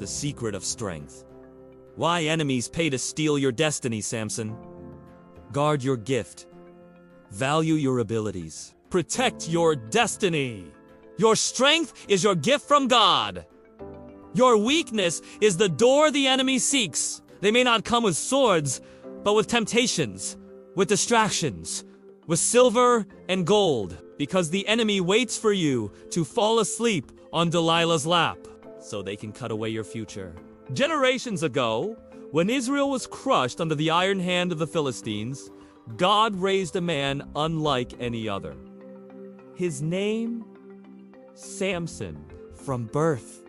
The secret of strength. Why enemies pay to steal your destiny, Samson. Guard your gift. Value your abilities. Protect your destiny. Your strength is your gift from God. Your weakness is the door the enemy seeks. They may not come with swords, but with temptations, with distractions, with silver and gold, because the enemy waits for you to fall asleep on Delilah's lap, so they can cut away your future. Generations ago, when Israel was crushed under the iron hand of the Philistines, God raised a man unlike any other. His name, Samson. From birth,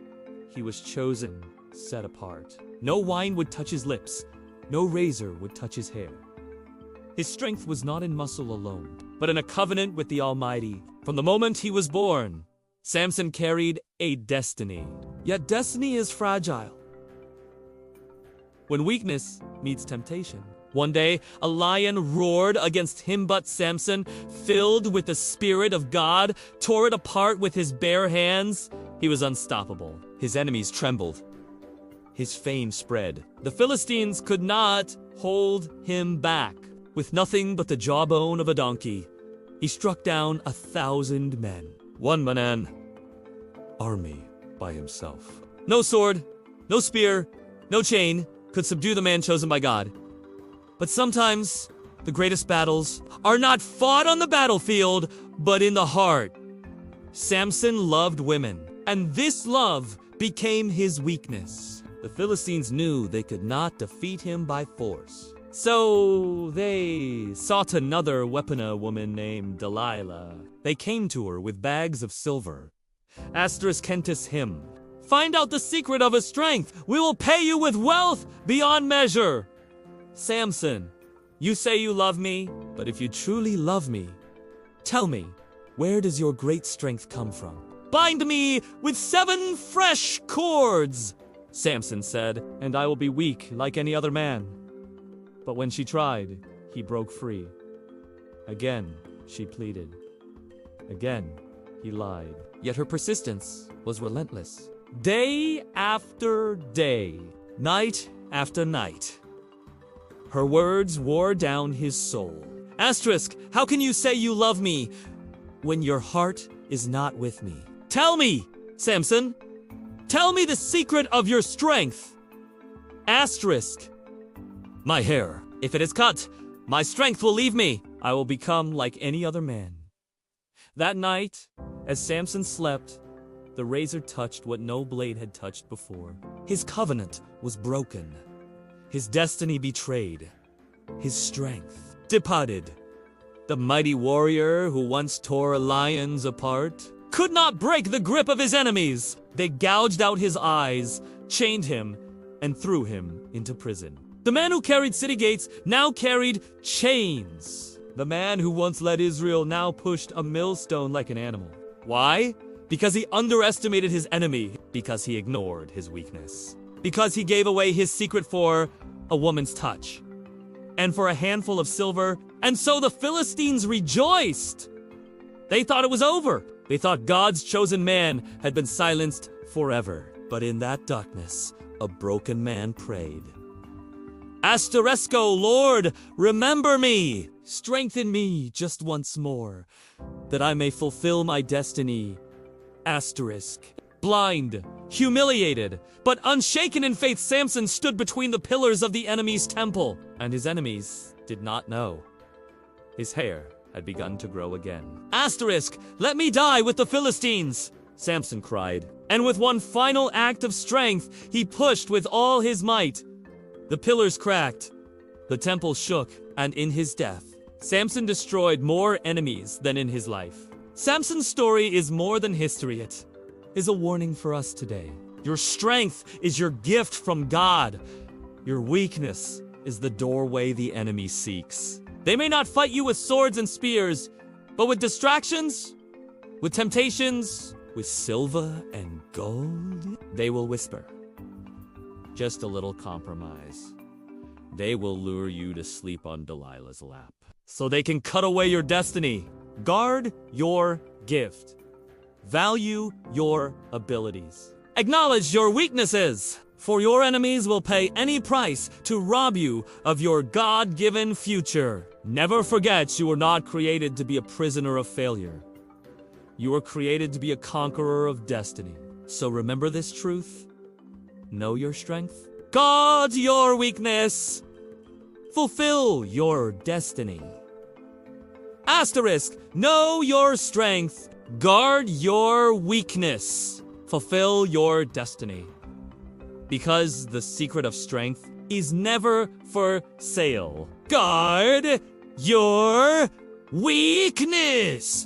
he was chosen, set apart. No wine would touch his lips. No razor would touch his hair. His strength was not in muscle alone, but in a covenant with the Almighty. From the moment he was born, Samson carried a destiny. Yet destiny is fragile. When weakness meets temptation. One day, a lion roared against him, but Samson, filled with the Spirit of God, tore it apart with his bare hands. He was unstoppable. His enemies trembled. His fame spread. The Philistines could not hold him back. With nothing but the jawbone of a donkey, he struck down 1,000 men. One man army by himself. No sword, no spear, no chain could subdue the man chosen by God. But sometimes the greatest battles are not fought on the battlefield, but in the heart. Samson loved women, and this love became his weakness. The Philistines knew they could not defeat him by force. So they sought another weapona woman named Delilah. They came to her with bags of silver. Asterisk Kentis him. Find out the secret of his strength. We will pay you with wealth beyond measure. Samson, you say you love me, but if you truly love me, tell me, where does your great strength come from? Bind me with 7 fresh cords, Samson said, and I will be weak like any other man. But when she tried, he broke free. Again, she pleaded. Again, he lied. Yet her persistence was relentless. Day after day, night after night, her words wore down his soul. Asterisk, how can you say you love me when your heart is not with me? Tell me, Samson. Tell me the secret of your strength. Asterisk. My hair, if it is cut, my strength will leave me. I will become like any other man. That night, as Samson slept, the razor touched what no blade had touched before. His covenant was broken. His destiny betrayed. His strength departed. The mighty warrior who once tore lions apart could not break the grip of his enemies. They gouged out his eyes, chained him, and threw him into prison. The man who carried city gates now carried chains. The man who once led Israel now pushed a millstone like an animal. Why? Because he underestimated his enemy. Because he ignored his weakness. Because he gave away his secret for a woman's touch. And for a handful of silver. And so the Philistines rejoiced. They thought it was over. They thought God's chosen man had been silenced forever. But in that darkness, a broken man prayed. Asterisco, Lord, remember me. Strengthen me just once more, that I may fulfill my destiny. Asterisk. Blind, humiliated, but unshaken in faith, Samson stood between the pillars of the enemy's temple, and his enemies did not know. His hair had begun to grow again. Asterisk, let me die with the Philistines, Samson cried, and with one final act of strength, he pushed with all his might. The pillars cracked, the temple shook, and in his death, Samson destroyed more enemies than in his life. Samson's story is more than history. It is a warning for us today. Your strength is your gift from God. Your weakness is the doorway the enemy seeks. They may not fight you with swords and spears, but with distractions, with temptations, with silver and gold, they will whisper. Just a little compromise. They will lure you to sleep on Delilah's lap, so they can cut away your destiny. Guard your gift. Value your abilities. Acknowledge your weaknesses, for your enemies will pay any price to rob you of your God-given future. Never forget you were not created to be a prisoner of failure. You were created to be a conqueror of destiny. So remember this truth. Know your strength. Guard your weakness. Fulfill your destiny. Asterisk, know your strength. Guard your weakness. Fulfill your destiny. Because the secret of strength is never for sale. Guard your weakness.